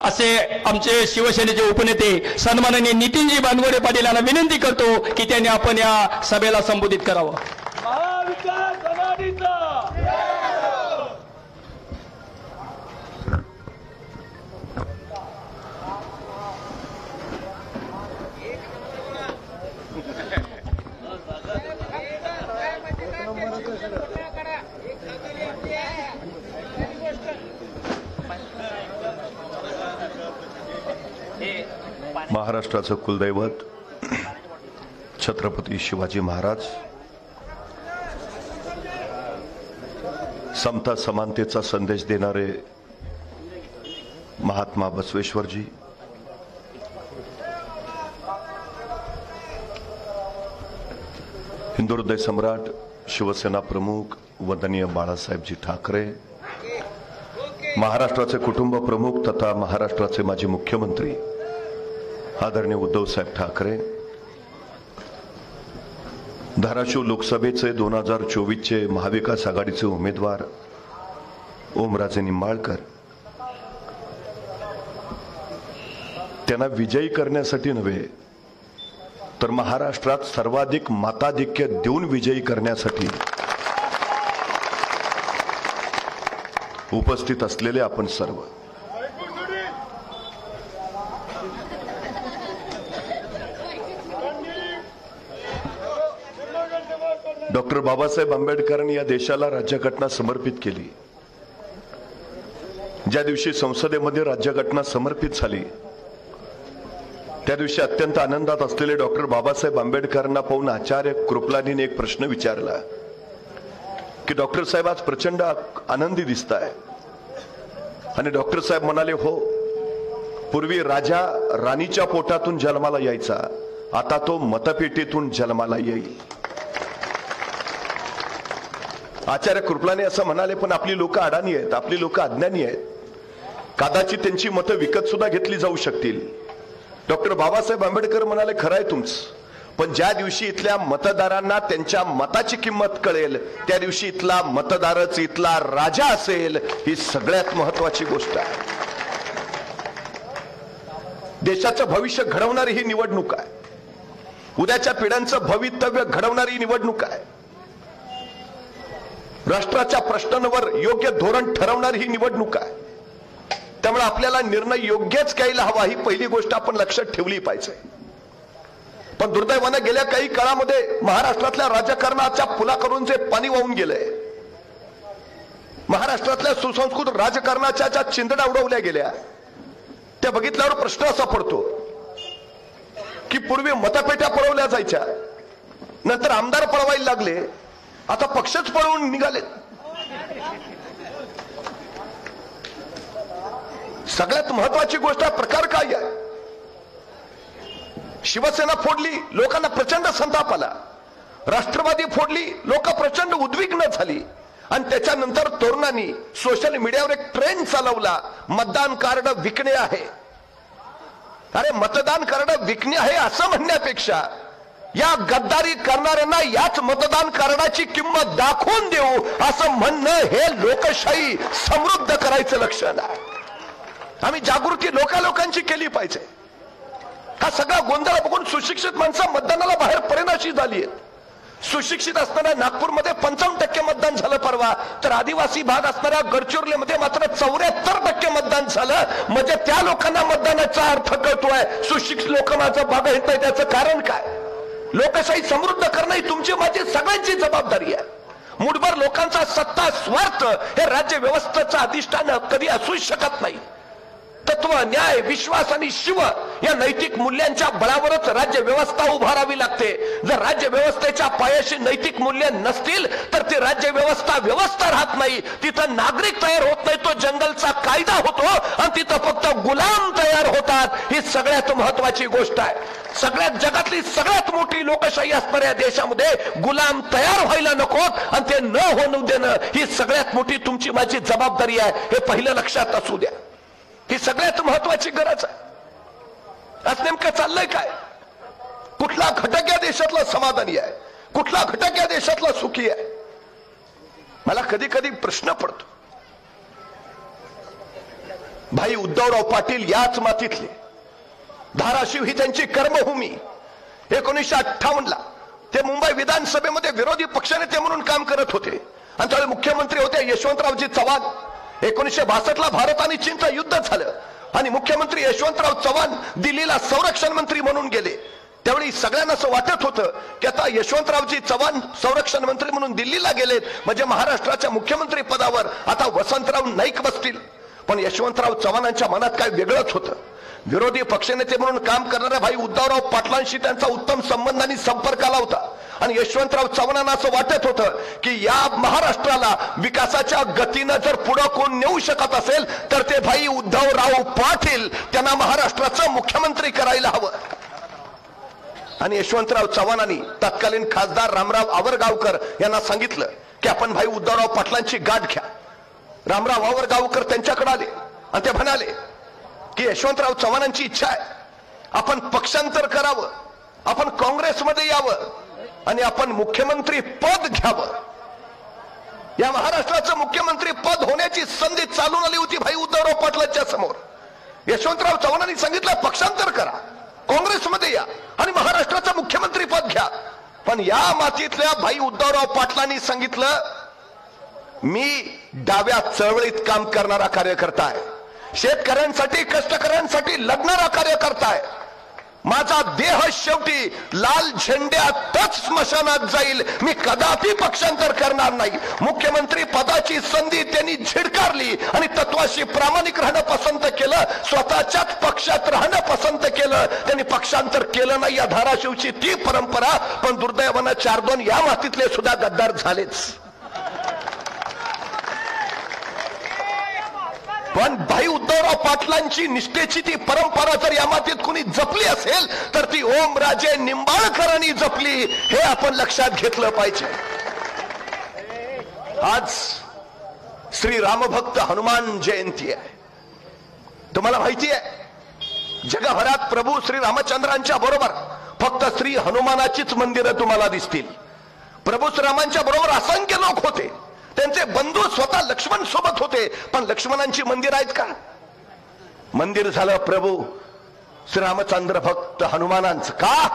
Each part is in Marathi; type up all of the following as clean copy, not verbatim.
असे आमचे शिवसेनेचे उपनेते सन्माननीय नितीनजी बानगोडे पाटील यांना विनंती करतो की त्यांनी आपण या सभेला संबोधित करावं। महाविकास आघाडीचा महाराष्ट्राचं कुलदैवत छत्रपती शिवाजी महाराज, समता समानतेचा संदेश देणारे महात्मा बसवेश्वरजी, हिंदू हृदय सम्राट शिवसेना प्रमुख वंदनीय बाळासाहेबजी ठाकरे, महाराष्ट्राचे कुटुंब प्रमुख तथा महाराष्ट्राचे माजी मुख्यमंत्री आदरणीय उद्धवसाहेब ठाकरे, धाराशिव लोकसभेचे 2024 चे महाविकास आघाडीचे उमेदवार ओमराजे निंबाळकर, त्यांना विजयी करण्यासाठी नव्हे तर महाराष्ट्रात सर्वाधिक मताधिक्य देऊन विजयी करण्यासाठी उपस्थित असलेले आपण सर्व, डॉक्टर बाबासाहेब आंबेडकरांनी या देशाला राज्यघटना समर्पित केली। ज्या दिवशी संसदेमध्ये राज्यघटना समर्पित झाली त्या दिवशी अत्यंत आनंदात असलेले डॉक्टर बाबासाहेब आंबेडकरांना पाहून आचार्य कृपलानीने एक प्रश्न विचारला की डॉक्टर साहेब आज प्रचंड आनंदी दिसताय, आणि डॉक्टर साहेब म्हणाले हो, पूर्वी राजा राणीच्या पोटातून जन्माला यायचा, आता तो मतपेटीतून जन्माला येईल। आचार्य कृपलानी असं म्हणाले, पण आपली लोक अडाणी आहेत, आपली लोक अज्ञानी आहेत, कदाचित त्यांची मतं विकत सुद्धा घेतली जाऊ शकतील। डॉक्टर बाबासाहेब आंबेडकर म्हणाले, खरं आहे तुमचं, पण ज्या दिवशी इथल्या मतदारांना त्यांच्या मताची किंमत कळेल त्या दिवशी इथला मतदारच इथला राजा असेल, ही सगळ्यात महत्वाची गोष्ट आहे। देशाचं भविष्य घडवणारी ही निवडणूक आहे, उद्याच्या पिढ्यांचं भवितव्य घडवणारी निवडणूक आहे, राष्ट्राच्या प्रश्नांवर योग्य धोरण ठरवणारी ही निवडणूक आहे। त्यामुळे आपल्याला निर्णय योग्यच घ्यायला हवा, ही पहिली गोष्ट आपण लक्षात ठेवली पाहिजे। पण दुर्दैवाने गेल्या काही काळामध्ये महाराष्ट्रातल्या राजकारणाच्या पुलाकडून जे पाणी वाहून गेलंय, महाराष्ट्रातल्या सुसंस्कृत राजकारणाच्या ज्या चिंधड्या उडवल्या गेल्या, त्या बघितल्यावर प्रश्न असा पडतो की पूर्वी मतपेट्या पळवल्या जायच्या, नंतर आमदार पळवायला लागले, आता पक्षच पळवून निघाले। सगळ्यात महत्वाची गोष्ट प्रकार काय आहे? शिवसेना फोडली, लोकांना प्रचंड संताप आला, राष्ट्रवादी फोडली, लोक प्रचंड उद्विग्न झाली, आणि त्याच्यानंतर तरुणांनी सोशल मीडियावर एक ट्रेंड चालवला, मतदान कार्ड विकणे आहे। अरे मतदान कार्ड विकणे आहे असं म्हणण्यापेक्षा या गद्दारी करणाऱ्यांना याच मतदान कार्डाची किंमत दाखवून देऊ असं म्हणणं हे लोकशाही समृद्ध करायचं लक्षण आहे। आम्ही जागृती लोकांची केली पाहिजे। हा सगळा गोंधळ बघून सुशिक्षित माणसं मतदानाला बाहेर पडेनाशी झाली आहेत। सुशिक्षित असणाऱ्या नागपूरमध्ये 55% मतदान झालं परवा, तर आदिवासी भाग असणाऱ्या गडचिरोलीमध्ये मात्र 74% मतदान झालं। म्हणजे त्या लोकांना मतदानाचा अर्थ कळतोय, सुशिक्षित लोक माझं भाग येत नाही, त्याचं कारण काय? लोकशाही समृद्ध करणं ही तुमची माझी सगळ्यांची जबाबदारी आहे। मुठभर लोकांचा सत्ता स्वार्थ हे राज्य व्यवस्थेचं अधिष्ठान कधी असू शकत नाही। तत्व, न्याय, विश्वास आणि शिव या नैतिक मूल्यांच्या बळावरच राज्य व्यवस्था उभारावी लागते। जर राज्य व्यवस्थेच्या पायाशी नैतिक मूल्य नसतील तर ती राज्य व्यवस्था राहत नाही, तिथं नागरिक तयार होत नाही, तो जंगलचा कायदा होतो आणि तिथं फक्त गुलाम तयार होतात। ही सगळ्यात महत्वाची गोष्ट आहे। सगळ्यात जगातली सगळ्यात मोठी लोकशाही असणाऱ्या देशामध्ये गुलाम तयार व्हायला नकोत, आणि ते न होऊ देणं ही सगळ्यात मोठी तुमची माझी जबाबदारी आहे, हे पहिलं लक्षात असू द्या। ही सगळ्यात महत्वाची गरज आहे। आज नेमकं चाललंय काय? कुठला घटक या देशातला समाधानी आहे, कुठला घटक या देशातला सुखी आहे? मला कधी कधी प्रश्न पडतो, भाई उद्धवराव पाटील याच मातीतले. धाराशिव ही त्यांची कर्मभूमी. 1958 ला ते मुंबई विधानसभेमध्ये विरोधी पक्षनेते म्हणून काम करत होते आणि त्यावेळी मुख्यमंत्री होते यशवंतरावजी चव्हाण. 1962 ला भारत आणि चीनचं युद्ध झालं आणि मुख्यमंत्री यशवंतराव चव्हाण दिल्लीला संरक्षण मंत्री म्हणून गेले. त्यावेळी सगळ्यांना असं वाटत होतं की आता यशवंतरावजी चव्हाण संरक्षण मंत्री म्हणून दिल्लीला गेलेत म्हणजे महाराष्ट्राच्या मुख्यमंत्री पदावर आता वसंतराव नाईक बसतील. पण यशवंतराव चव्हाणांच्या मनात काय वेगळंच होतं. विरोधी पक्षनेते म्हणून काम करणाऱ्या भाई उद्धवराव पाटलांशी त्यांचा उत्तम संबंध आणि संपर्क आला होता आणि यशवंतराव चव्हाणांना असं वाटत होतं की या महाराष्ट्राला विकासाच्या गतीनं जर पुढे कोण नेऊ शकत असेल तर ते भाई उद्धवराव पाटील त्यांना महाराष्ट्राचं मुख्यमंत्री करायला हवं. आणि यशवंतराव चव्हाणांनी तत्कालीन खासदार रामराव आवरगावकर यांना सांगितलं की आपण भाई उद्धवराव पाटलांची गाठ घ्या. रामराव आवरगावकर त्यांच्याकडे आले आणि ते म्हणाले की यशवंतराव चव्हाणांची इच्छा आहे आपण पक्षांतर करावं, आपण काँग्रेसमध्ये यावं आणि आपण मुख्यमंत्री पद घ्यावं. या महाराष्ट्राचं मुख्यमंत्री पद होण्याची संधी चालून आली होती भाई उद्धवराव पाटलांच्या समोर. यशवंतराव चव्हाणांनी सांगितलं पक्षांतर करा, काँग्रेसमध्ये या आणि महाराष्ट्राचं मुख्यमंत्री पद घ्या. पण या मातीतल्या भाई उद्धवराव पाटलांनी सांगितलं मी डाव्या चळवळीत काम करणारा कार्यकर्ता आहे, शेतकऱ्यांसाठी कष्टकऱ्यांसाठी लढणारा कार्यकर्ता आहे. माझा देह शेवटी लाल झेंड्यातच स्मशानात जाईल, मी कदापि पक्षांतर करणार नाही. मुख्यमंत्री पदाची संधी त्यांनी झिडकारली आणि तत्वाशी प्रामाणिक राहणं पसंत केलं, स्वतःच्याच पक्षात राहणं पसंत केलं. त्यांनी पक्षांतर केलं नाही. या धाराशिवची ती परंपरा. पण दुर्दैवानं 4-2 या मातीतले सुद्धा गद्दार झालेच. पण भाई उद्धवराव पाटलांची निष्ठेची ती परंपरा जर या मातीत कोणी जपली असेल तर ती ओमराजे निंबाळकरांनी जपली, हे आपण लक्षात घेतलं पाहिजे. आज श्री रामभक्त हनुमान जयंती आहे. तुम्हाला माहिती आहे जगभरात प्रभू श्री रामचंद्रांच्या बरोबर फक्त श्री हनुमानाचीच मंदिरं तुम्हाला दिसतील. प्रभू श्रीरामांच्या बरोबर असंख्य लोक होते, त्यांचे बंधू स्वतः लक्ष्मण सोबत होते. पण लक्ष्मणांची मंदिर आहेत का? मंदिर झालं प्रभू श्रीरामचंद्र भक्त हनुमानांचं. का?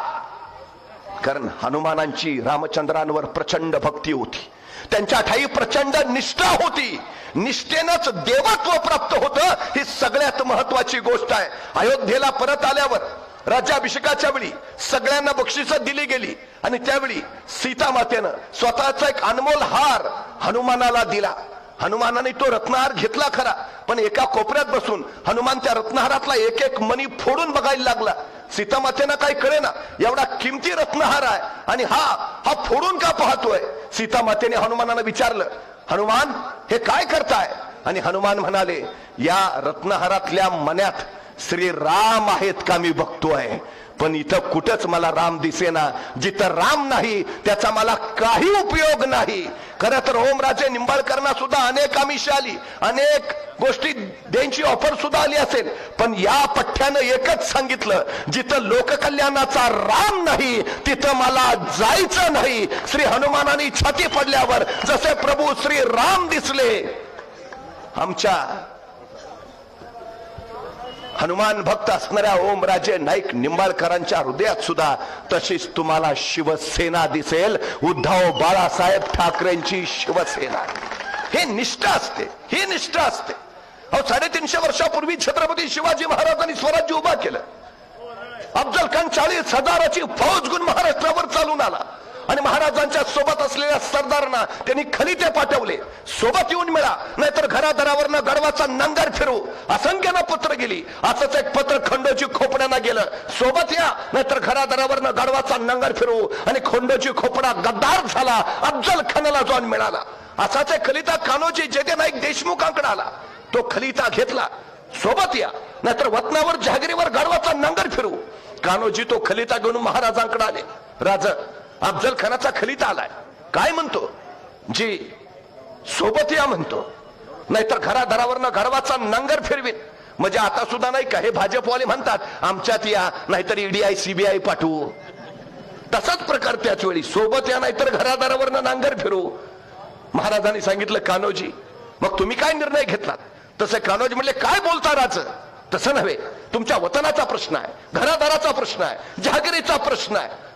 कारण हनुमानांची रामचंद्रांवर प्रचंड भक्ती होती, त्यांच्या ठाई प्रचंड निष्ठा होती. निष्ठेनंच देवत्व प्राप्त होतं, ही सगळ्यात महत्वाची गोष्ट आहे. अयोध्येला परत आल्यावर राज्याभिषेकाच्या वेळी सगळ्यांना बक्षिसं दिली गेली आणि त्यावेळी सीता मातेनं स्वतःचा एक अनमोल हार हनुमानाला दिला. हनुमानाने तो रत्नहार घेतला खरा, पण एका कोपऱ्यात बसून हनुमान त्या रत्नहारातला एक एक मणी फोडून बघायला लागला. सीता मातेनं काही कळेना, एवढा किमती रत्नहार आहे आणि हा फोडून का पाहतोय. सीता मातेने हनुमानाला विचारलं हनुमान हे काय करताय? आणि हनुमान म्हणाले या रत्नहारातल्या मण्यात श्री राम आहेत का मी बघतोय, पण इथं कुठंच मला राम दिसेना. जिथं राम नाही त्याचा मला काही उपयोग नाही. खरं तर ओमराजे निंबाळकरांना सुद्धा अनेक आमिष आली, अनेक गोष्टी द्यायची ऑफर सुद्धा आली असेल, पण या पठ्ठ्यानं एकच सांगितलं जिथं लोककल्याणाचा राम नाही तिथं मला जायचं नाही. श्री हनुमानाने छाती पडल्यावर जसे प्रभू श्री राम दिसले आमच्या हनुमान भक्त असणाऱ्या ओमराजे नाईक निंबाळकरांच्या हृदयात सुद्धा तशीच तुम्हाला शिवसेना दिसेल. उद्धव बाळासाहेब ठाकरेंची शिवसेना. हे निष्ठा असते, ही निष्ठा असते. 350 वर्षापूर्वी छत्रपती शिवाजी महाराजांनी स्वराज्य उभा केलं. अफजल खान 40,000ची फौज घेऊन महाराष्ट्रावर चालून आला आणि महाराजांच्या सोबत असलेल्या सरदारांना त्यांनी खलिते पाठवले, सोबत येऊन मिळा नाहीतर घरादारावरनं गडवाचा नंगर फिरू. असंख्यानं पत्र गेली. असंच एक पत्र खंडोजी खोपड्यांना गेलं, सोबत या नाहीतर घरादारावरनं गडवाचा नंगर फिरू. आणि खंडोजी खोपडा गद्दार झाला, अफजल खानाला जाऊन मिळाला. असाच एक खलिता कान्होजी जेदे नाईक देशमुखांकडे आला, तो खलिता घेतला, सोबत या नाहीतर वतनावर जहागिरीवर गडवाचा नंगर फिरू. कान्होजी तो खलिता घेऊन महाराजांकडे आले. राजा अफजल खानाचा खलिता आलाय, काय म्हणतो? जी सोबत या म्हणतो, नाहीतर घरादारावरनं गडवाचा नंगर फिरवीन. म्हणजे आता सुद्धा नाही का हे भाजपवाले म्हणतात आमच्यात या नाहीतर ईडीआय सीबीआय पाठवू. तसाच प्रकार त्याच वेळी सोबत या नाहीतर घरादारावरनं नांगर फिरू. महाराजांनी सांगितलं कान्होजी मग तुम्ही काय निर्णय घेतलात? तसे कान्होजी म्हणले, काय बोलता राज? तसं नव्हे, तुमच्या वतनाचा प्रश्न आहे, घरादाराचा प्रश्न आहे, जहागिरीचा प्रश्न आहे.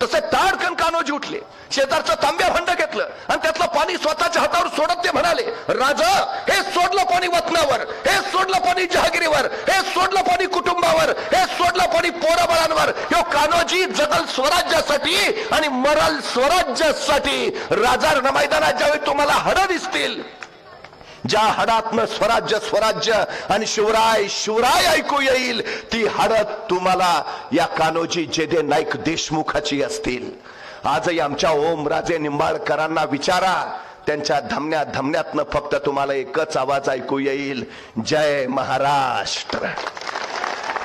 तसे ताडकन कान्होजी उठले, शेजारचं तांब्या भांड घेतलं आणि त्यातलं पाणी स्वतःच्या हातावर सोडत ते म्हणाले, राजा, हे सोडलं पाणी वतनावर, हे सोडलं पाणी जहागिरीवर, हे सोडलं पाणी कुटुंबावर, हे सोडलं पाणी पोराबाळांवर. ह्यो कान्होजी जगल स्वराज्यासाठी आणि मरल स्वराज्यासाठी. राजा मैदानात ज्यावेळी तुम्हाला हड दिसतील, ज्या हडातनं स्वराज्य स्वराज्य आणि शिवराय शिवराय ऐकू येईल, ती हडत तुम्हाला या कान्होजी जेदे नाईक देशमुखाची असतील. आजही आमच्या ओमराजे निंबाळकरांना विचारा, त्यांच्या धमन्या धमन्यातनं फक्त तुम्हाला एकच आवाज ऐकू येईल, जय महाराष्ट्र.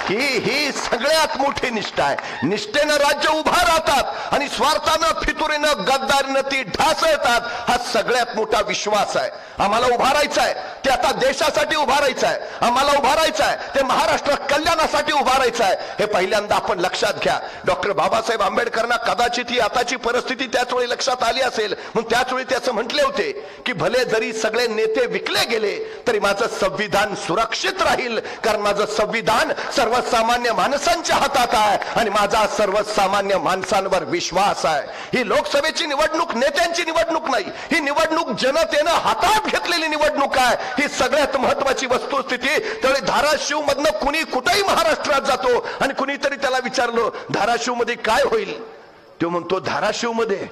ही सगळ्यात मोठी निष्ठा आहे. निष्ठेनं राज्य उभा राहतात आणि स्वार्थानं फितुरीनं गद्दारीनं ती ढासळतात. हा सगळ्यात मोठा विश्वास आहे. आम्हाला उभा राहायचं आहे, ते आता देशासाठी उभा राहायचं आहे. आम्हाला उभा राहायचं आहे, ते महाराष्ट्र कल्याणासाठी उभा राहायचं आहे. हे पहिल्यांदा आपण लक्षात घ्या. डॉक्टर बाबासाहेब आंबेडकरांना कदाचित ही आताची परिस्थिती त्याच वेळी लक्षात आली असेल, म्हणून त्याच वेळी त्याचं म्हटले होते की भले जरी सगळे नेते विकले गेले तरी माझं संविधान सुरक्षित राहील, कारण माझं संविधान सर्वसामान्य माणसांच्या हातात आहे आणि माझा सर्वसामान्य माणसांवर विश्वास आहे. ही लोकसभेची निवडणूक नेत्यांची निवडणूक नाही, ही निवडणूक जनतेनं हातात घेतलेली निवडणूक आहे. ही सगळ्यात महत्वाची वस्तुस्थिती. त्यावेळी धाराशिव मधनं कुणी कुठेही महाराष्ट्रात जातो आणि कुणीतरी त्याला विचारलं, धाराशिव मध्ये काय होईल? तो म्हणतो, धाराशिव मध्ये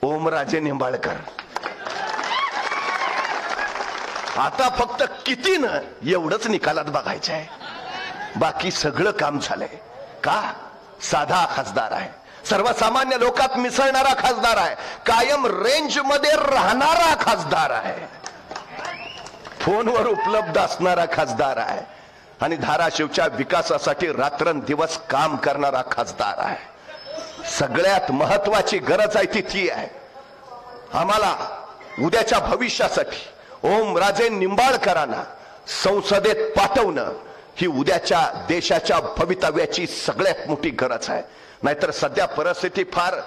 ओमराजे निंबाळकर. आता फक्त कितीनं एवढंच निकालात बघायचं आहे, बाकी सगळं काम झालंय. का? साधा खासदार आहे, सर्वसामान्य लोकात मिसळणारा खासदार आहे, कायम रेंज मध्ये राहणारा खासदार आहे, फोनवर उपलब्ध असणारा खासदार आहे आणि धाराशिवच्या विकासासाठी रात्रंदिवस काम करणारा खासदार आहे. सगळ्यात महत्वाची गरज आहे ती आहे आम्हाला उद्याच्या भविष्यासाठी ओमराजे निंबाळकरांना संसदेत पाठवणं. ही उद्याच्या देशाच्या भवितव्याची सगळ्यात मोठी गरज आहे. नाहीतर सध्या परिस्थिती फार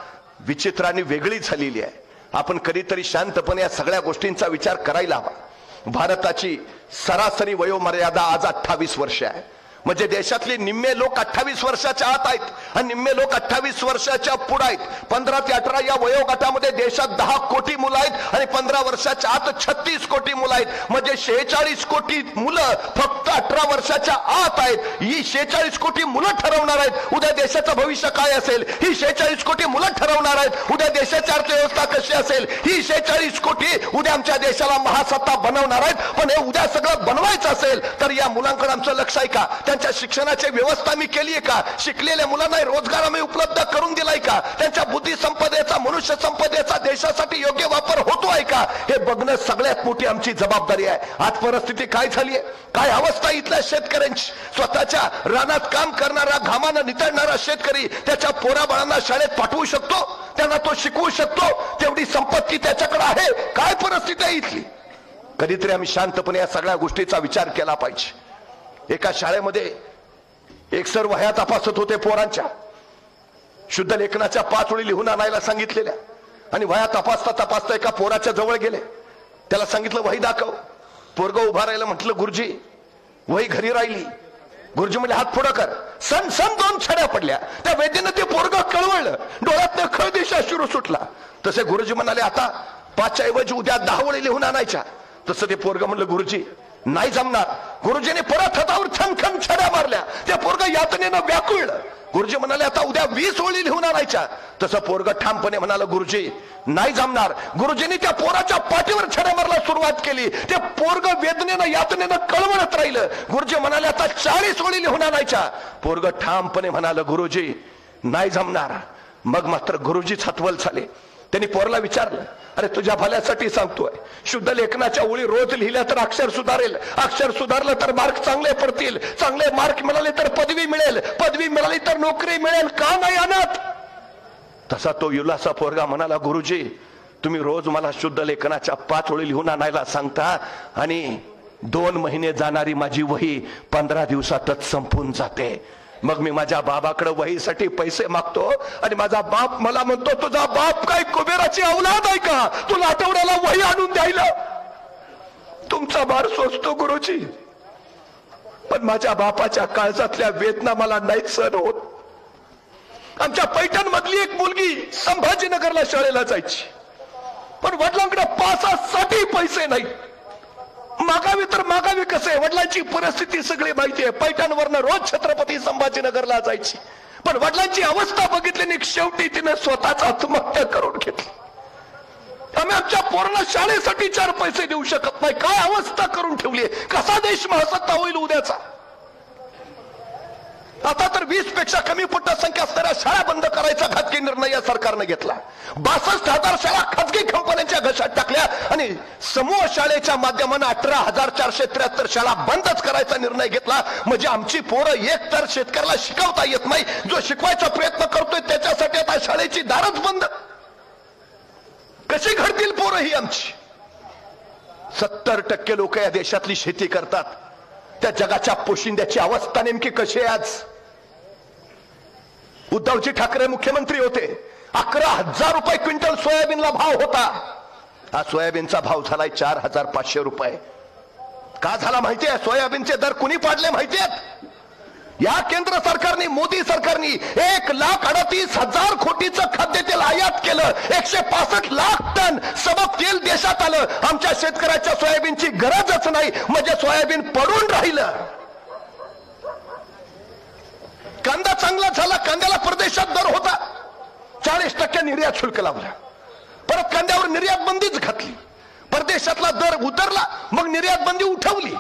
विचित्राने वेगळी झालेली आहे. आपण कधीतरी शांतपणे या सगळ्या गोष्टींचा विचार करायला हवा. भारताची सरासरी वयोमर्यादा आज 28 वर्ष आहे. म्हणजे देशातले निम्मे लोक 28 वर्षाच्या आत आहेत आणि निम्मे लोक 28 वर्षाच्या पुढे आहेत. 15 ते 18 या वयोगटामध्ये देशात 10 कोटी मुलं आहेत आणि 15 वर्षाच्या आत 36 कोटी मुलं आहेत. म्हणजे 46 कोटी मुलं फक्त 18 वर्षाच्या आत आहेत. ही 46 कोटी मुलं ठरवणार आहेत उद्या देशाचं भविष्य काय असेल. ही 46 कोटी मुलं ठरवणार आहेत उद्या देशाची अर्थव्यवस्था कशी असेल. ही 46 कोटी उद्या आमच्या देशाला महासत्ता बनवणार आहेत. पण हे उद्या सगळं बनवायचं असेल तर या मुलांकडे आमचं लक्ष आहे का? त्यांच्या शिक्षणाची व्यवस्था मी केली आहे का? शिकलेल्या मुलांना रोजगार आम्ही उपलब्ध करून दिलाय का? त्यांच्या बुद्धी संपदेचा मनुष्य संपदेचा देशासाठी योग्य वापर होतो आहे का? हे बघणं सगळ्यात मोठी आमची जबाबदारी आहे. आज परिस्थिती काय झाली आहे, काय अवस्था इथल्या शेतकऱ्यांची. स्वतःच्या रानात काम करणारा घामानं नितळणारा शेतकरी त्याच्या पोराबाळांना शाळेत पाठवू शकतो, त्यांना तो शिकवू शकतो, तेवढी संपत्ती त्याच्याकडे आहे. काय परिस्थिती आहे इथली? कधीतरी आम्ही शांतपणे या सगळ्या गोष्टीचा विचार केला पाहिजे. एका शाळेमध्ये एक सर वह्या तपासत होते पोरांच्या. शुद्ध लेखनाच्या 5 ओळी लिहून आणायला सांगितलेल्या आणि वह्या तपासता तपासता एका पोराच्या जवळ गेले. त्याला सांगितलं वही दाखव. पोरग उभा राहिलं. म्हटलं गुरुजी वही घरी राहिली. गुरुजी म्हणजे हात पुढं कर. सण 2 छड्या पडल्या. त्या वेदीनं ते पोरग कळवळलं. डोळ्यात खळदिशा शिरू सुटला. तसे गुरुजी म्हणाले आता 5च्या ऐवजी उद्या 10 ओळी लिहून आणायच्या. तसं ते पोरग म्हणलं गुरुजी नाही जमणार. गुरुजीने परत हातावर छमछम छड्या मारल्या. त्या पोरग यातनेनं व्याकुळलं. गुरुजी म्हणाले आता उद्या 20 ओळी लिहून आणायच्या. तसं पोरग ठामपणे म्हणालं गुरुजी नाही जमणार. गुरुजींनी त्या पोराच्या पाठीवर छड्या मारायला सुरुवात केली. ते पोरग वेदनेनं यातनेनं कळवळत राहिलं. गुरुजी म्हणाले आता 40 ओळी लिहून आणायच्या. पोरग ठामपणे म्हणालं गुरुजी नाही जमणार. मग मात्र गुरुजीच हतबल झाले. त्यांनी पोरला विचारलं अरे तुझ्या भल्यासाठी सांगतोय, शुद्ध लेखनाच्या ओळी रोज लिहिल्या तर अक्षर सुधारेल, अक्षर सुधारलं तर मार्क चांगले पडतील, चांगले मार्क मिळाले तर पदवी मिळेल, पदवी मिळाली तर नोकरी मिळेल, का नाही आणत? तसा तो युलासा पोरगा म्हणाला गुरुजी तुम्ही रोज मला शुद्ध लेखनाच्या 5 ओळी लिहून आणायला सांगता आणि 2 महिने जाणारी माझी वही 15 दिवसातच संपून जाते. मग मी माझ्या बाबाकडे वहीसाठी पैसे मागतो आणि माझा बाप मला म्हणतो तुझा बाप काय कुबेराची औलाद आहे का तुला आठवड्याला वही आणून द्यायला? तुमचा भार सोसतो गुरुजी, पण माझ्या बापाच्या काळजातल्या वेदना मला नाही सहन होत. आमच्या पैठण मधली एक मुलगी संभाजीनगरला शाळेला जायची, पण वडिलांकडे पासासाठी पैसे नाही. मागावी तर मागावी कसे, वडिलांची परिस्थिती सगळी माहिती आहे. पैठणवरनं रोज छत्रपती संभाजीनगरला जायची, पण वडिलांची अवस्था बघितली शेवटी तिने स्वतःच आत्महत्या करून घेतली. आम्ही आमच्या पोरांना शाळेसाठी 4 पैसे देऊ शकत नाही. काय अवस्था करून ठेवली, कसा देश महासत्ता होईल उद्याचा. आता तर 20 पेक्षा कमी पटसंख्या असणाऱ्या शाळा बंद करायचा घातकी निर्णय या सरकारने घेतला. 62,000 शाळा खाजगी कंपन्यांच्या घशात टाकल्या आणि समूह शाळेच्या माध्यमाने 18,473 शाळा बंदच करायचा निर्णय घेतला. म्हणजे आमची पोरं एक तर शेतकऱ्याला शिकवता येत नाही, जो शिकवायचा प्रयत्न करतोय त्याच्यासाठी आता शाळेची दारच बंद. कशी घडतील पोरं ही आमची. 70% लोक या देशातली शेती करतात. त्या जगाच्या पोशिंद्याची अवस्था नेमकी कशी आहे आज. उद्धवजी ठाकरे मुख्यमंत्री होते, 11,000 रुपये क्विंटल सोयाबीनला भाव होता. हा सोयाबीनचा भाव झालाय 4,500 रुपये. का झाला माहितीये? सोयाबीनचे दर कुणी पाडले माहितीयेत? या केंद्र सरकारने, मोदी सरकारने 1,38,000 कोटीचं खाद्यतेल आयात केलं. 165 लाख टन सबक तेल देशात आलं. आमच्या शेतकऱ्याच्या सोयाबीनची गरजच नाही, म्हणजे सोयाबीन पडून राहिलं. कांदा चांगला झाला, कांद्याला परदेशात दर होता, 40% निर्यात शुल्क लावला. परत कांद्यावर निर्यात बंदीच घातली. परदेशातला दर उतरला, मग निर्यात बंदी उठवली.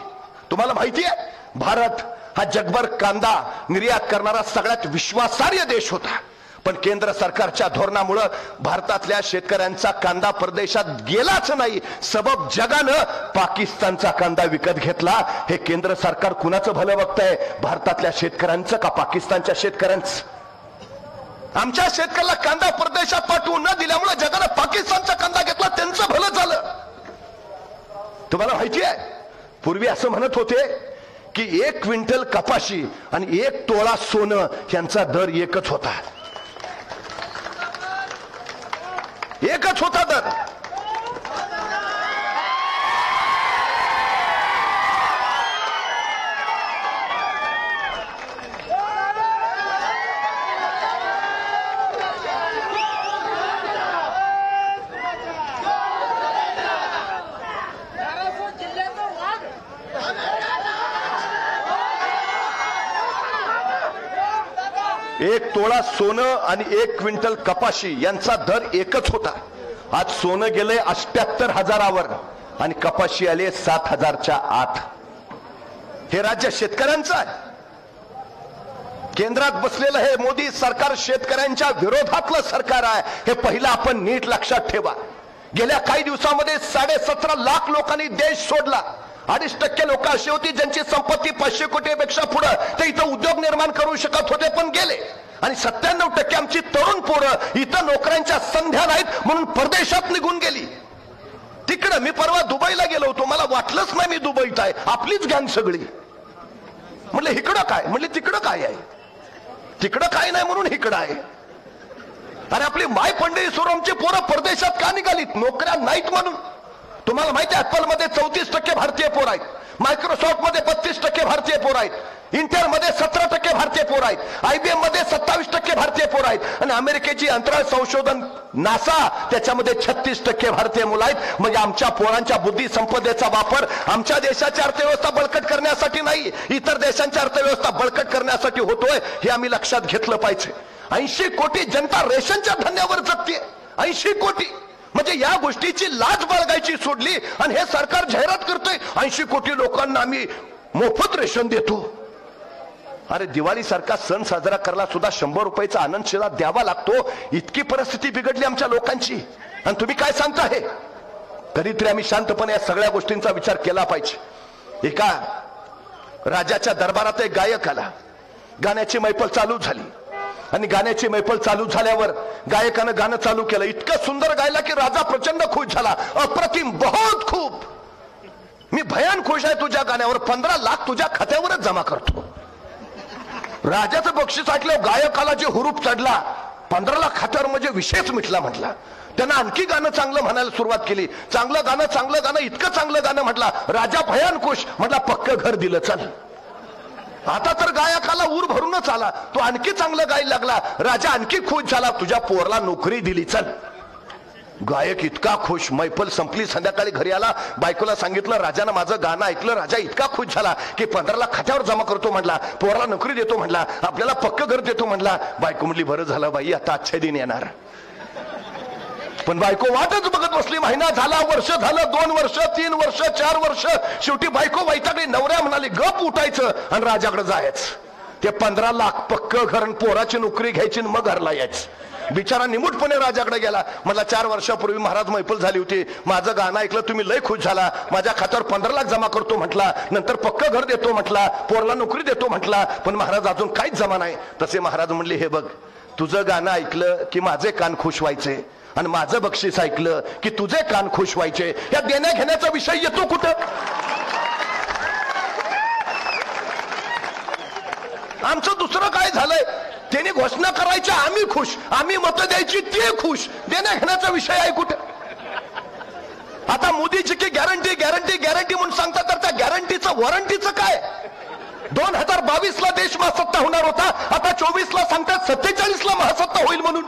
तुम्हाला माहिती आहे, भारत हा जगभर कांदा निर्यात करणारा सगळ्यात विश्वासार्ह देश होता. पण केंद्र सरकारच्या धोरणामुळे भारतातल्या शेतकऱ्यांचा कांदा परदेशात गेलाच नाही. सबब जगानं पाकिस्तानचा कांदा विकत घेतला. हे केंद्र सरकार कुणाचं भलं बघतंय, भारतातल्या शेतकऱ्यांचं का पाकिस्तानच्या शेतकऱ्यांचं? आमच्या शेतकऱ्याला कांदा परदेशात पाठवून न दिल्यामुळे जगानं पाकिस्तानचा कांदा घेतला, त्यांचं भलं झालं. तुम्हाला माहिती आहे, पूर्वी असं म्हणत होते की 1 क्विंटल कपाशी आणि 1 तोळा सोनं यांचा दर एकच होता. एकच होता दर. एक तोळा सोनं आणि 1 क्विंटल कपाशी यांचा दर एकच होता. आज सोनं गेलंय 78,000वर आणि कपाशी आले 7,000च्या आत. हे राज्य शेतकऱ्यांचं आहे. केंद्रात बसलेलं हे मोदी सरकार शेतकऱ्यांच्या विरोधातलं सरकार आहे. हे पहिलं आपण नीट लक्षात ठेवा. गेल्या काही दिवसामध्ये 17.5 लाख लोकांनी देश सोडला. 2.5% लोक अशी होती ज्यांची संपत्ती 500 कोटीपेक्षा पुढे, ते इथं उद्योग निर्माण करू शकत होते पण गेले. आणि 97% आमची तरुण पोरं इथं नोकऱ्यांच्या संध्या नाहीत म्हणून परदेशात निघून गेली. तिकडं मी परवा दुबईला गेलो होतो, मला वाटलंच नाही मी दुबईत आहे. आपलीच गँग सगळी. म्हणलं इकडं काय, म्हणले तिकडं काय आहे. तिकडं काय नाही म्हणून इकडं आहे. अरे आपली माय पंढरी सुरमची पोरं परदेशात का निघालीत? नोकऱ्या नाहीत म्हणून. तुम्हाला माहिती आहे, ऍपल मध्ये 34% भारतीय पोर आहेत, मायक्रोसॉफ्ट मध्ये 32% भारतीय पोर आहेत, इंटेल मध्ये 17% भारतीय पोर आहेत, IBM मध्ये 27% भारतीय पोर आहेत, आणि अमेरिकेची अंतराळ संशोधन नासा त्याच्यामध्ये 36% भारतीय मुलं आहेत. म्हणजे आमच्या पोरांच्या बुद्धी संपदेचा वापर आमच्या देशाची अर्थव्यवस्था बळकट करण्यासाठी नाही, इतर देशांची अर्थव्यवस्था बळकट करण्यासाठी होतोय, हे आम्ही लक्षात घेतलं पाहिजे. 80 कोटी जनता रेशनच्या धान्यावर जगते. 80 कोटी. म्हणजे या गोष्टीची लाज बाळगायची सोडली आणि हे सरकार जाहिरात करतोय 80 कोटी लोकांना आम्ही मोफत रेशन देतो. अरे दिवाळी सारखा सण साजरा करायला सुद्धा 100 रुपयाचा आनंद शिला द्यावा लागतो. इतकी परिस्थिती बिघडली आमच्या लोकांची, आणि तुम्ही काय सांगता? हे कधीतरी आम्ही शांतपणे या सगळ्या गोष्टींचा विचार केला पाहिजे. एका राजाच्या दरबारात एक गायक आला. गाण्याची मैफल चालू झाली आणि गाण्याची मैफल चालू झाल्यावर गायकानं गाणं चालू केलं. इतकं सुंदर गायला की राजा प्रचंड खुश झाला. अप्रतिम, बहुत खूप, मी भयान खुश आहे तुझ्या गाण्यावर, 15 लाख तुझ्या खात्यावरच जमा करतो. राजाचं बक्षीस ऐकलं, गायकाला जे हुरूप चढला, 15 लाख खात्यावर म्हणजे विषयच मिटला. म्हटला त्यांना आणखी गाणं चांगलं म्हणायला सुरुवात केली. चांगलं गाणं इतकं चांगलं गाणं म्हटला, राजा भयान खुश, म्हटला पक्क घर दिलं चल. आता तर गायकाला ऊर भरूनच आला, तो आणखी चांगलं गायला लागला, राजा आणखी खुश झाला, तुझ्या पोरला नोकरी दिली चल. गायक इतका खुश, मैफल संपली, संध्याकाळी घरी आला, बायकोला सांगितलं राजानं माझं गाणं ऐकलं, राजा इतका खुश झाला की 15 लाख खात्यावर जमा करतो म्हटला, पोराला नोकरी देतो म्हटला, आपल्याला पक्क घर देतो म्हटला. बायको म्हटली बरं झालं बाई, आता अच्छे दिन येणार. पण बायको वाटच बघत बसली. महिना झाला, वर्ष झालं, 2 वर्ष, 3 वर्ष, 4 वर्ष, शेवटी बायको वैतागली. नवऱ्या म्हणाली गप उठायचं आणि राजाकडे जायचं. ते 15 लाख पक्क घर आणि पोराची नोकरी घ्यायची आणि मग घरला यायचं. बिचारा निमूटपणे राजाकडे गेला, म्हटला 4 वर्षापूर्वी महाराज मैफल झाली होती, माझं गाणं ऐकलं, तुम्ही लय खुश झाला, माझ्या खात्यावर 15 लाख जमा करतो म्हटला, नंतर पक्क घर देतो म्हटला, पोरला नोकरी देतो म्हटला, पण महाराज अजून काहीच जमा नाही. तसे महाराज म्हणले हे बघ, तुझं गाणं ऐकलं की माझे कान खुश व्हायचे आणि माझं बक्षीस ऐकलं की तुझे कान खुश व्हायचे. या देण्या घेण्याचा विषय येतो कुठं? आमचं दुसरं काय झालंय, त्यांनी घोषणा करायच्या आम्ही खुश, आम्ही मतं द्यायची ते खुश, देण्या घेण्याचा विषय आहे कुठे? आता मोदीची की गॅरंटी गॅरंटी गॅरंटी म्हणून सांगतात, तर त्या गॅरंटीचं वॉरंटीचं काय? 2022 ला देश महासत्ता होणार होता, आता 24 ला सांगतात 47 ला महासत्ता होईल म्हणून.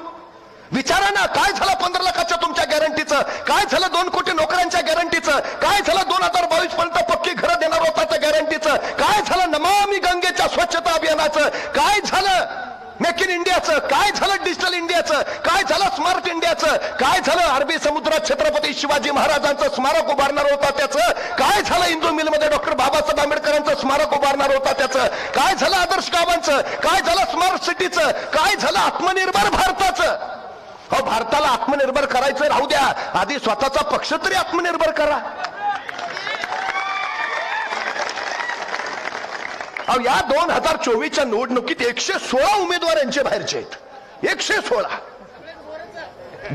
विचारा ना, काय झालं 15 लाखाच्या तुमच्या गॅरंटीचं, काय झालं 2 कोटी नोकऱ्यांच्या गॅरंटीचं, काय झालं 2022 पर्यंत पक्की घरं देणार होता त्या गॅरंटीचं, काय झालं नमामि गंगेच्या स्वच्छता अभियानाचं, काय झालं मेक इन इंडियाचं, काय झालं डिजिटल इंडियाचं, काय झालं स्मार्ट इंडियाचं, काय झालं अरबी समुद्रात छत्रपती शिवाजी महाराजांचं स्मारक उभारणार होता त्याचं, काय झालं इंदू मिलमध्ये डॉक्टर बाबासाहेब आंबेडकरांचं स्मारक उभारणार होता त्याचं, काय झालं आदर्श गावांचं, काय झालं स्मार्ट सिटीचं, काय झालं आत्मनिर्भर भारताचं. अहो, भारताला आत्मनिर्भर करायचं राहू द्या, आधी स्वतःचा पक्ष तरी आत्मनिर्भर करा. अहो, या 2024च्या निवडणुकीत 116 उमेदवार यांचे बाहेरचे आहेत. 116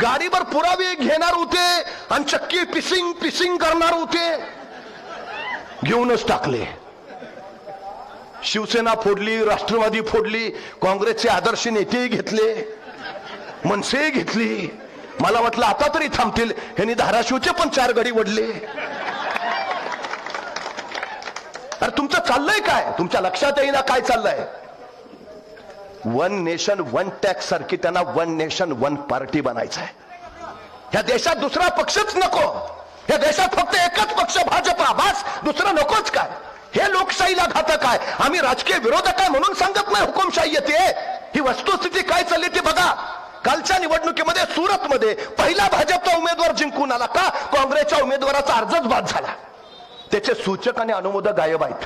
गाडीवर पुरावे घेणार होते आणि चक्की पिसिंग करणार होते, घेऊनच टाकले. शिवसेना फोडली, राष्ट्रवादी फोडली, काँग्रेसचे आदर्श नेतेही घेतले, मनसे घेतली. मला वाटलं आता तरी थांबतील, यांनी धाराशिवचे पण 4 गडी वडले. अरे तुमचं चाललंय काय? तुमच्या लक्षात येईना काय चाललंय? 1 नेशन 1 टॅक्स सारखी त्यांना 1 नेशन 1 पार्टी बनायचं आहे. ह्या देशात दुसरा पक्षच नको, या देशात फक्त एकच पक्ष भाजपा, बस, दुसरं नकोच. काय हे लोकशाहीला घातक आहे. आम्ही राजकीय विरोधक आहे म्हणून सांगत नाही हुकुमशाही येते. ही वस्तुस्थिती काय चालली ती बघा. कालच्या निवडणुकीमध्ये सुरतमध्ये पहिला भाजपचा उमेदवार जिंकून आला का? काँग्रेसच्या उमेदवाराचा अर्जच बाद झाला. त्याचे सूचक आणि अनुमोदक गायब आहेत.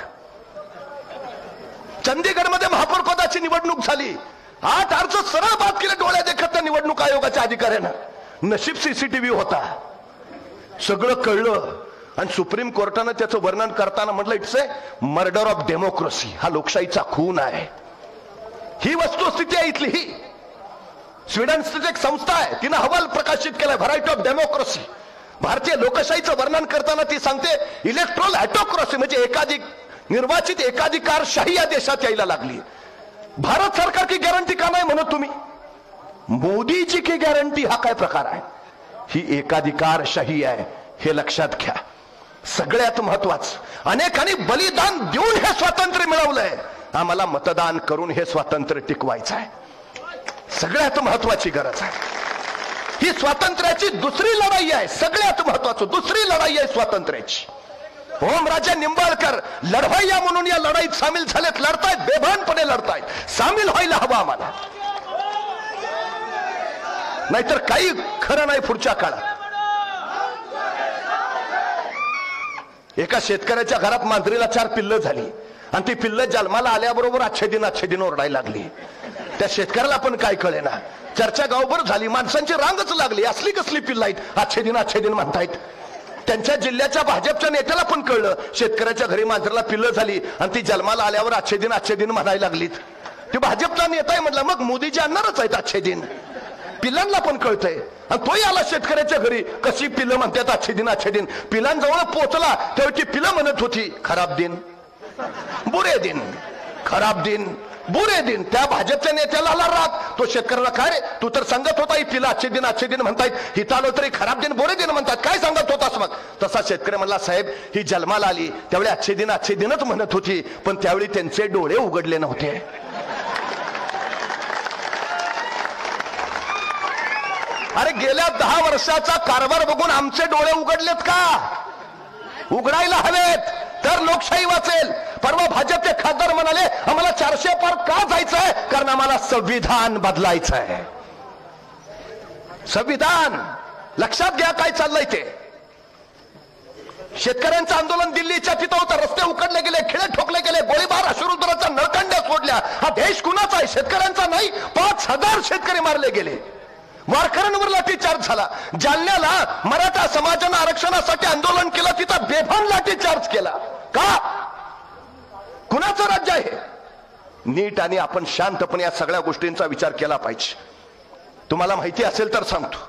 चंदीगडमध्ये महापौर पदाची निवडणूक झाली, 8 अर्ज सरळ बाद केले डोळ्या देखत त्या निवडणूक आयोगाच्या अधिकाऱ्यानं. नशीब सीसीटीव्ही होता, सगळं कळलं आणि सुप्रीम कोर्टानं त्याचं वर्णन करताना म्हटलं it's a murder of democracy, हा लोकशाहीचा खून आहे. ही वस्तुस्थिती आहे इथली. ही स्वीडनची एक संस्था आहे, तिनं अहवाल प्रकाशित केलाय व्हरायटी ऑफ डेमोक्रेसी. भारतीय लोकशाहीचं वर्णन करताना ती सांगते इलेक्ट्रोल ऑटोक्रेसी म्हणजे निर्वाचित एकाधिकारशाही या देशात यायला लागली. भारत सरकार की गॅरंटी का नाही म्हणत तुम्ही? मोदीची की गॅरंटी हा काय प्रकार आहे? ही एकाधिकारशाही आहे, हे लक्षात घ्या. सगळ्यात महत्वाचं, अनेकांनी बलिदान देऊन हे स्वातंत्र्य मिळवलंय, आम्हाला मतदान करून हे स्वातंत्र्य टिकवायचं आहे. सगळ्यात महत्वाची गरज आहे. ही स्वातंत्र्याची दुसरी लढाई आहे. सगळ्यात महत्वाचं दुसरी लढाई आहे स्वातंत्र्याची. ओमराजे निंबाळकर लढवय्या म्हणून या लढाईत सामील झालेत, लढतायत, बेभानपणे लढतायत. सामील व्हायला हवं आम्हाला, नाहीतर काही खरं नाही पुढच्या काळात. एका शेतकऱ्याच्या घरात मांजरीला 4 पिल्लं झाली आणि ती पिल्लं जन्माला आल्याबरोबर अच्छे दिन ओरडायला लागली. त्या शेतकऱ्याला पण काय कळेना. चर्चा गावभर झाली, माणसांची रांगच लागली. असली कसली पिल्लं आहेत, अच्छे दिन म्हणतायत. त्यांच्या जिल्ह्याच्या भाजपच्या नेत्याला पण कळलं, शेतकऱ्याच्या घरी मांजराला पिल्लं झाली आणि ती जन्माला आल्यावर अच्छे दिन म्हणायला लागलीत. ते भाजपचा नेता आहे म्हटलं, मग मोदीजी आणणारच आहेत अच्छे दिन. पिल्लांना पण कळतंय आणि तोही आला शेतकऱ्याच्या घरी, कशी पिल्लं म्हणतात अच्छे दिन. पिलांजवळ पोहोचला तेव्हा ती पिल्लं म्हणत होती खराब दिन, बुरे दिन. खराब दिन, बुरे दिन. त्या भाजपच्या नेत्याला आला राग. तो शेतकऱ्याला काय रे, तू तर सांगत होता तिला अच्छे दिन म्हणतायत, हिथं आलो तरी खराब दिन बुरे दिन म्हणतात, काय सांगत होतास मग? तसा शेतकरी म्हणला, साहेब ही जन्माला आली त्यावेळी अच्छे दिनच म्हणत होती, पण त्यावेळी त्यांचे डोळे उघडले नव्हते. अरे गेल्या 10 वर्षाचा कारभार बघून आमचे डोळे उघडलेत का? उघडायला हवेत तर लोकशाही वाचेल. परवा भाजपचे खासदार म्हणाले, आम्हाला 400 पार का जायचंय? कारण आम्हाला संविधान बदलायचं आहे. संविधान लक्षात घ्या काय चाललंय ते. शेतकऱ्यांचं आंदोलन दिल्लीच्या तिथं होतं, रस्ते उकडले गेले, खिळे ठोकले गेले, गोळीबार अश्रुधुराच्या नळकांड्या सोडल्या. हा देश कुणाचा आहे? शेतकऱ्यांचा नाही. 5000 शेतकरी मारले गेले, वारकऱ्यांवर लाठीचार्ज झाला. जालन्याला मराठा समाजानं आरक्षणासाठी आंदोलन केलं, तिथं बेभान लाठीचार्ज केला. का? कुणाचं राज्य आहे? नीट आणि आपण शांतपणे या सगळ्या गोष्टींचा विचार केला पाहिजे. तुम्हाला माहिती असेल तर सांगतो,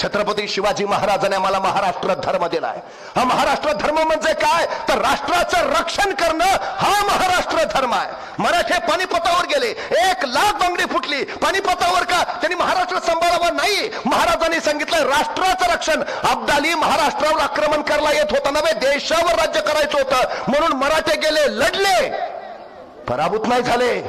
छत्रपती शिवाजी महाराजांनी आम्हाला महाराष्ट्र धर्म दिलाय. हा महाराष्ट्र धर्म म्हणजे काय? तर राष्ट्राचं रक्षण करणं हा महाराष्ट्र धर्म आहे. मराठे पानिपतावर गेले, 1 लाख बांगडी फुटली. पानिपतावर का? त्यांनी महाराष्ट्र सांभाळावं नाही. महाराजांनी सांगितलं राष्ट्राचं रक्षण. अब्दाली महाराष्ट्रावर आक्रमण करायला येत होता नव्हे, देशावर राज्य करायचं होतं, म्हणून मराठे गेले, लढले, पराभूत नाही झाले.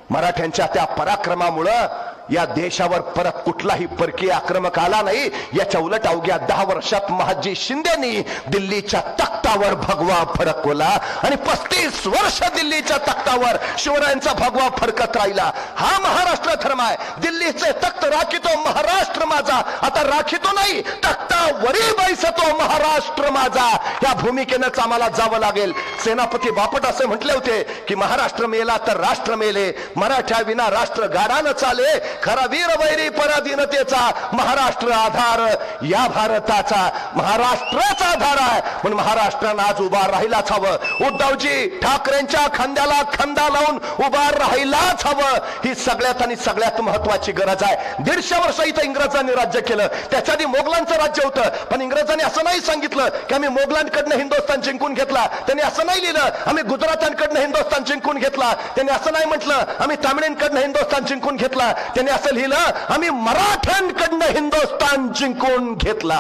मराठ्यांच्या त्या पराक्रमामुळं या देशावर परत कुठलाही परकीय आक्रमक आला नाही. याच्या उलट अवघ्या 10 वर्षात महाजी शिंदेनी दिल्लीच्या तख्तावर भगवा फडकवला आणि 35 वर्ष दिल्लीच्या तख्तावर शिवरायांचा भगवा फडकत राहिला. हा महाराष्ट्र धर्म आहे. दिल्लीचे तख्त राखितो महाराष्ट्र माझा. आता राखितो नाही, तख्तावरी बैसतो महाराष्ट्र माझा. या भूमिकेनंच आम्हाला जावं लागेल. सेनापती बापट असे म्हटले होते की महाराष्ट्र मेला तर राष्ट्र मेले, मराठ्या विना राष्ट्र गाडानं चाले. खरा वीर वैरी पराधीनतेचा महाराष्ट्र आधार या भारताचा, महाराष्ट्राचा आधार आहे. म्हणून महाराष्ट्रानं आज उभा राहिलाच हवं. उद्धवजी ठाकरेंच्या खांद्याला खांदा लावून उभा राहिलाच हवं. ही सगळ्यात आणि सगळ्यात महत्वाची गरज आहे. 150 वर्ष इथं इंग्रजांनी राज्य केलं, त्याच्या आधी मोगलांचं राज्य होतं. पण इंग्रजांनी असं नाही सांगितलं की आम्ही मोगलांकडनं हिंदुस्थान जिंकून घेतला. त्यांनी असं नाही लिहिलं आम्ही गुजरातांकडनं हिंदुस्थान जिंकून घेतला. त्यांनी असं नाही म्हटलं आम्ही तामिळींकडनं हिंदुस्थान जिंकून घेतला. त्यांनी असं लिहिलं आम्ही मराठ्यांकडनं हिंदुस्थान जिंकून घेतला.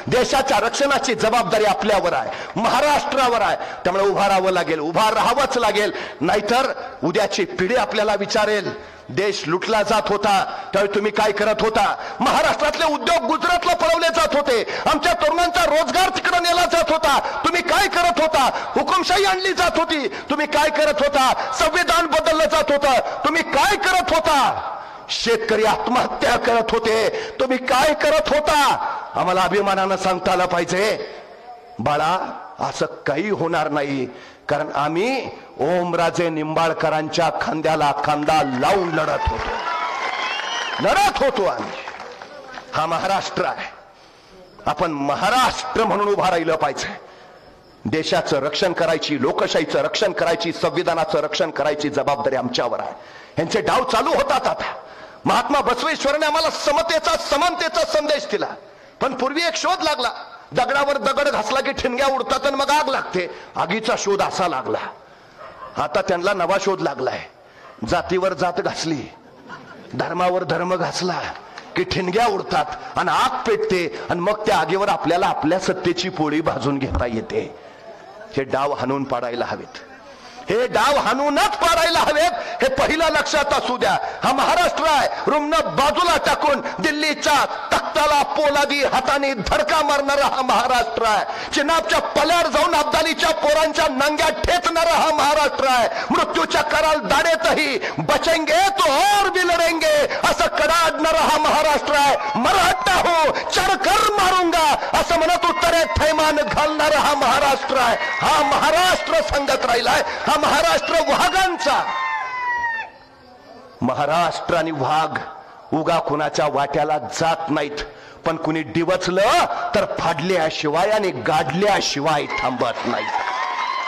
देशाच्या रक्षणाची जबाबदारी आपल्यावर आहे, महाराष्ट्रावर आहे. त्यामुळे उभा राहावं लागेल, उभा राहावंच लागेल. नाहीतर उद्याची पिढी आपल्याला विचारेल, देश लुटला जात होता त्यावेळी तुम्ही काय करत होता? महाराष्ट्रातले उद्योग गुजरातला पळवले जात होते, आमच्या तरुणांचा रोजगार तिकडे नेला जात होता, तुम्ही काय करत होता? हुकुमशाही आणली जात होती, तुम्ही काय करत होता? संविधान बदललं जात होतं, तुम्ही काय करत होता? शेतकरी आत्महत्या करत होते, तुम्ही काय करत होता? आम्हाला अभिमानानं सांगता आलं पाहिजे, बाळा असं काही होणार नाही. कारण आम्ही ओमराजे निंबाळकरांच्या खांद्याला खांदा लावून लढत होतो आम्ही. हा महाराष्ट्र आहे. आपण महाराष्ट्र म्हणून उभा राहिलं पाहिजे. देशाचं रक्षण करायची, लोकशाहीचं रक्षण करायची, संविधानाचं रक्षण करायची जबाबदारी आमच्यावर आहे. यांचे डाव चालू होतात. आता महात्मा बसवेश्वरांनी आम्हाला समतेचा, समानतेचा संदेश दिला. पण पूर्वी एक शोध लागला, दगडावर दगड घासला की ठिणग्या उडतात आणि मग आग लागते. आगीचा शोध असा लागला. आता त्यांना नवा शोध लागलाय, जातीवर जात घासली, धर्मावर धर्म घासला की ठिणग्या उडतात आणि आग पेटते आणि मग त्या आगीवर आपल्याला आपल्या सत्तेची पोळी भाजून घेता येते. हे डाव हाणून पाडायला हवेत, हे डाव हाणूनच पाडायला हवेत. हे पहिला लक्षात असू द्या. हा महाराष्ट्र आहे. रुमनं बाजूला टाकून दिल्लीच्या तख्ताला पोलादी हाताने धडका मारणारा हा महाराष्ट्र आहे. चिनाबच्या पल्यावर जाऊन अब्दालीच्या पोरांच्या नांग्यात ठेचणारा हा महाराष्ट्र आहे. मृत्यूच्या कराल दाडेतही बचेंगे तो और भी लढेंगे असं कडाडणारा हा महाराष्ट्र आहे. मराठा हो चढकर मारूंगा असं म्हणत उत्तरेत थैमान घालणारा हा महाराष्ट्र आहे. हा महाराष्ट्र सांगत राहिलाय. हा महाराष्ट्र वाघांचा. महाराष्ट्र आणि वाघ उगा कुणाच्या वाट्याला जात नाहीत, पण कुणी डिवचलं तर फाडल्याशिवाय आणि गाडल्याशिवाय थांबत नाही.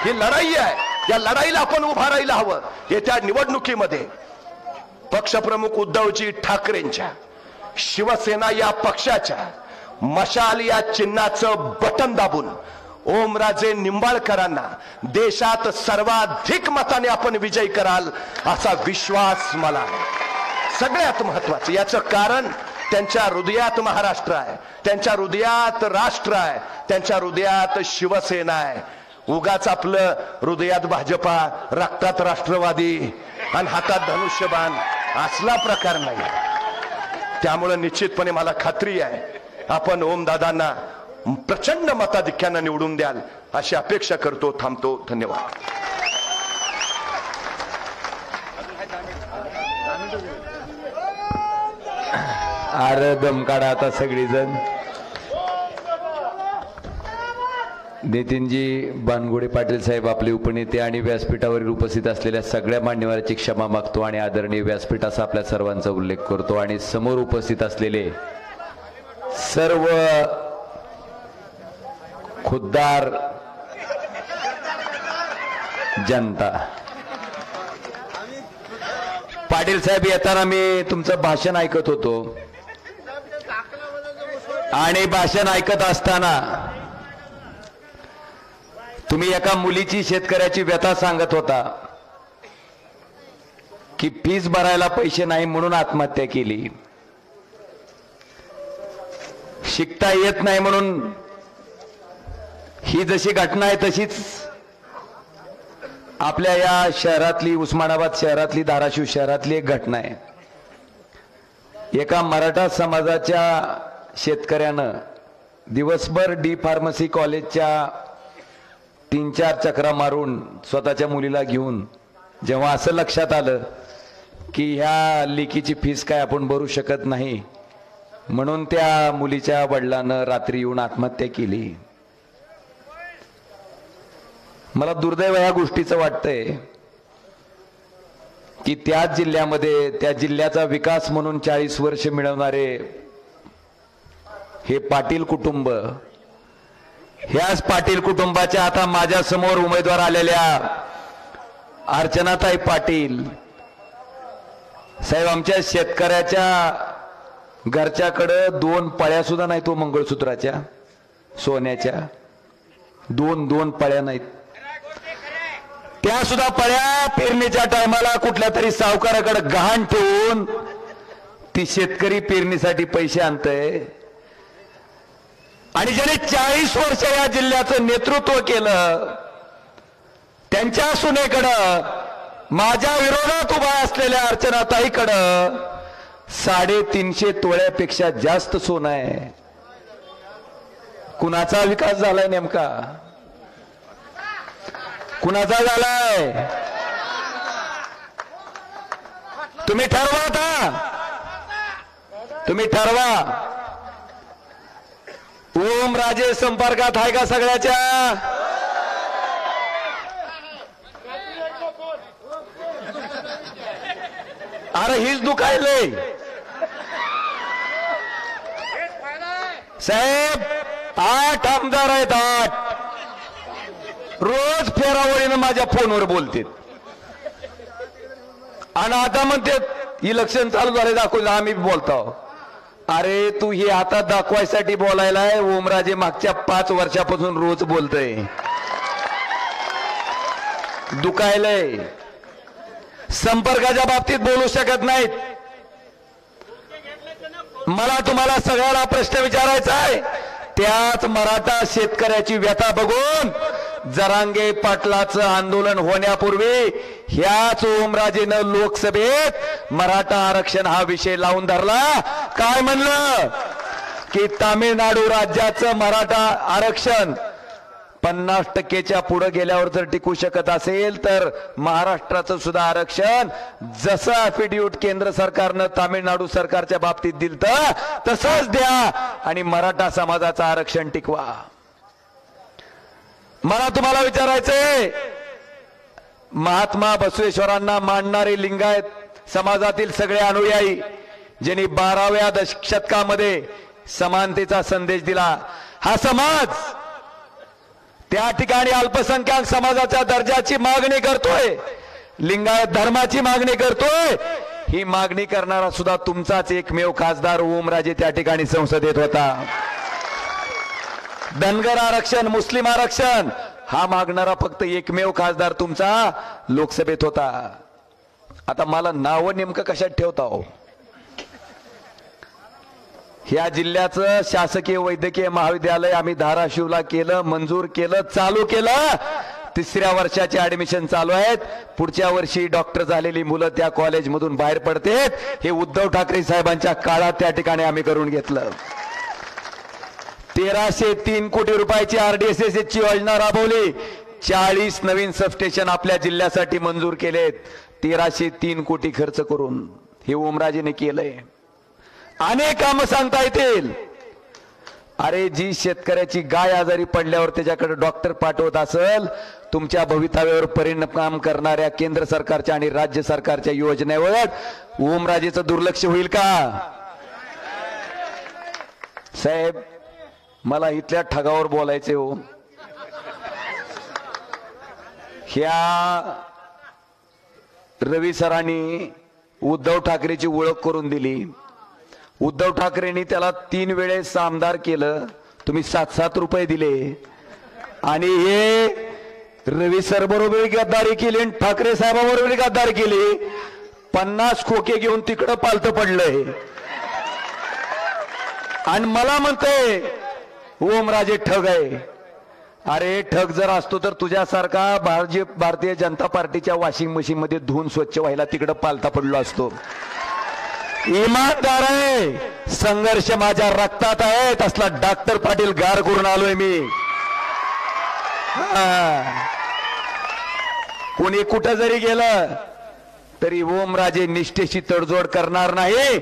ही लढाई आहे. या लढाईला आपण उभा राहायला हवं. येत्या निवडणुकीमध्ये पक्षप्रमुख उद्धवजी ठाकरेंच्या, शिवसेना या पक्षाच्या मशाल या चिन्हाचं बटन दाबून ओमराजे निंबाळकरांना देशात सर्वाधिक मताने आपण विजयी कराल असा विश्वास मला आहे। सगळ्यात महत्वाचं याचं कारण त्यांच्या हृदयात महाराष्ट्र आहे, त्यांच्या हृदयात राष्ट्र आहे, त्यांच्या हृदयात शिवसेना आहे। उगाच आपलं हृदयात भाजपा, रक्तात राष्ट्रवादी आणि हातात धनुष्यबाण असला प्रकार नाही। त्यामुळे निश्चितपणे मला खात्री आहे आपण ओमदादांना प्रचंड मताधिक्यानं निवडून द्याल अशी अपेक्षा करतो। थांबतो। धन्यवाद। अरे दम काढा आता सगळीजण। नितीनजी बानगुडे पाटील साहेब आपले उपनेते आणि व्यासपीठावरील उपस्थित असलेल्या सगळ्या मान्यवरांची क्षमा मागतो आणि आदरणीय व्यासपीठाचा आपल्या सर्वांचा उल्लेख करतो आणि समोर उपस्थित असलेले सर्व खुद्दार जनता। पाटील साहेब येताना मी तुमचं भाषण ऐकत होतो आणि भाषण ऐकत असताना तुम्ही एका मुलीची शेतकऱ्याची व्यथा सांगत होता की फीस भरायला पैसे नाही म्हणून आत्महत्या केली, शिकता येत नाही म्हणून। ही जशी घटना आहे तशीच आपल्या या शहरातली, उस्मानाबाद शहरातली, धाराशिव शहरातली एक घटना आहे। एका मराठा समाजाच्या शेतकऱ्यानं दिवसभर डी फार्मसी कॉलेजच्या 3-4 चक्रा मारून स्वतःच्या मुलीला घेऊन जेव्हा असं लक्षात आलं की ह्या लेकीची फीस काय आपण भरू शकत नाही म्हणून त्या मुलीच्या वडिलांनं रात्री येऊन आत्महत्या केली। मला दुर्दैव या गोष्टीचं वाटतंय की त्याच जिल्ह्यामध्ये, त्या जिल्ह्याचा विकास म्हणून 40 वर्ष मिळवणारे हे पाटील कुटुंब, ह्याच पाटील कुटुंबाच्या आता माझ्या समोर उमेदवार आलेल्या अर्चनाताई पाटील साहेब, आमच्या शेतकऱ्याच्या घरच्याकडं 2 पळ्या सुद्धा नाहीत, तो मंगळसूत्राच्या सोन्याच्या 2 पळ्या नाहीत। त्या सुद्धा पळ्या पेरणीच्या टायमाला कुठल्या तरी सावकाराकडे गहाण ठेवून ती शेतकरी पेरणीसाठी पैसे आणतंय आणि ज्याने 40 वर्ष या जिल्ह्याचं नेतृत्व केलं त्यांच्या सुनेकडं, माझ्या विरोधात उभा असलेल्या अर्चनाताईकडं 350 तोळ्यापेक्षा जास्त सोनं आहे। कुणाचा विकास झालाय नेमका? कुणाचा झालाय? तुम्ही ठरवा आता, तुम्ही ठरवा। ओमराजे संपर्कात आहे का सगळ्याच्या? अरे हीच दुखायलंय साहेब। 8 आमदार आहेत, 8 रोज फेरावळीनं माझ्या फोनवर बोलतात आणि आता म्हणते इलेक्शन चालू झाले दाखवलं आम्ही बोलतो। अरे तू हे आता दाखवायसाठी बोलायलाय? ओमराजे मागच्या 5 वर्षापासून रोज बोलतोय, दुखायलंय। संपर्काच्या बाबतीत बोलू शकत नाहीत। मला तुम्हाला सगळ्याला प्रश्न विचारायचा आहे, त्याच मराठा शेतकऱ्याची व्यथा बघून जरांगे पाटलाचं आंदोलन होण्यापूर्वी ह्याच ओमराजेनं लोकसभेत मराठा आरक्षण हा विषय लावून धरला। काय म्हणलं की तामिळनाडू राज्याचं मराठा आरक्षण 50% पुढे गेल्यावर जर टिकू शकत असेल तर महाराष्ट्राचं सुद्धा आरक्षण जसं अफिडेव्हिट केंद्र सरकारनं तामिळनाडू सरकारच्या बाबतीत दिलं तसंच द्या आणि मराठा समाजाचं आरक्षण टिकवा। मला तुम्हाला विचारायचंय, महात्मा बसवेश्वरांना मानणारे लिंगायत समाजातील सगळे अनुयायी ज्यांनी 12व्या शतकामध्ये समानतेचा संदेश दिला, हा समाज त्या ठिकाणी अल्पसंख्याक समाजाच्या दर्जाची मागणी करतोय, लिंगायत धर्माची मागणी करतोय। ही मागणी करणारा सुद्धा तुमचाच एकमेव खासदार ओमराजे त्या ठिकाणी संसदेत होता। धनगर आरक्षण, मुस्लिम आरक्षण हा मागणारा फक्त एकमेव खासदार तुमचा लोकसभेत होता. आता मला नाव नेमकं कशात ठेवता हो? ह्या जिल्ह्याचं शासकीय वैद्यकीय महाविद्यालय आम्ही धाराशिवला केलं, मंजूर केलं, चालू केलं. 3ऱ्या वर्षाचे ऍडमिशन चालू आहेत. पुढच्या वर्षी डॉक्टर झालेली मुलं त्या कॉलेजमधून बाहेर पडतात. हे उद्धव ठाकरे साहेबांच्या काळात त्या ठिकाणी आम्ही करून घेतलं. 1303 कोटी रुपयाची RDSS ची योजना राबवली. 40 नवीन सबस्टेशन आपल्या जिल्ह्यासाठी मंजूर केलेत. 1303 कोटी खर्च करून हे ओमराजेने केलंय. अनेक कामं सांगता येतील. अरे जी शेतकऱ्याची गाय आजारी पडल्यावर त्याच्याकडे डॉक्टर पाठवत असेल, तुमच्या भवितव्यावर परिणाम करणाऱ्या केंद्र सरकारच्या आणि राज्य सरकारच्या योजनेवर ओमराजेचं दुर्लक्ष होईल का? साहेब मला इथल्या ठगावर बोलायचे हो. ह्या रवी सरांनी उद्धव ठाकरेची ओळख करून दिली. उद्धव ठाकरेंनी त्याला 3 वेळेस आमदार केलं. तुम्ही 7-7 रुपये दिले आणि हे रवी सर बरोबर गद्दारी केली आणि ठाकरे साहेबाबरोबर गद्दारी केली. 50 खोके घेऊन तिकडं पालतं पडलंय आणि मला म्हणतोय ओमराजे ठग आहे. अरे ठग जर असतो तर तुझ्यासारखा भारतीय जनता पार्टीच्या वॉशिंग मशीन मध्ये धुवून स्वच्छ व्हायला तिकडं पालता पडलो असतो. इमानदार आहे, संघर्ष माझ्या रक्तात आहे. तसला डॉक्टर पाटील गार करून आलोय मी. कोणी कुठं जरी गेलं तरी ओमराजे निष्ठेशी तडजोड करणार नाही.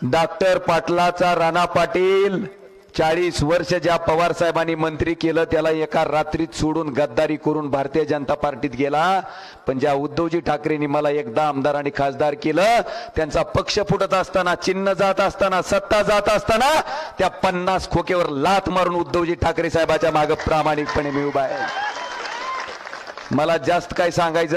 डॉक्टर पाटलाचा राणा पाटील 40 वर्ष ज्या पवार साहेबांनी मंत्री केलं त्याला एका रात्रीत सोडून गद्दारी करून भारतीय जनता पार्टीत गेला. पण ज्या उद्धवजी ठाकरेंनी मला एकदा आमदार आणि खासदार केलं, त्यांचा पक्ष फुटत असताना, चिन्ह जात असताना, सत्ता जात असताना त्या 50 खोकेवर लाथ मारून उद्धवजी ठाकरे साहेबाच्या मागे प्रामाणिकपणे मी उभा आहे. मला जास्त काय सांगायचं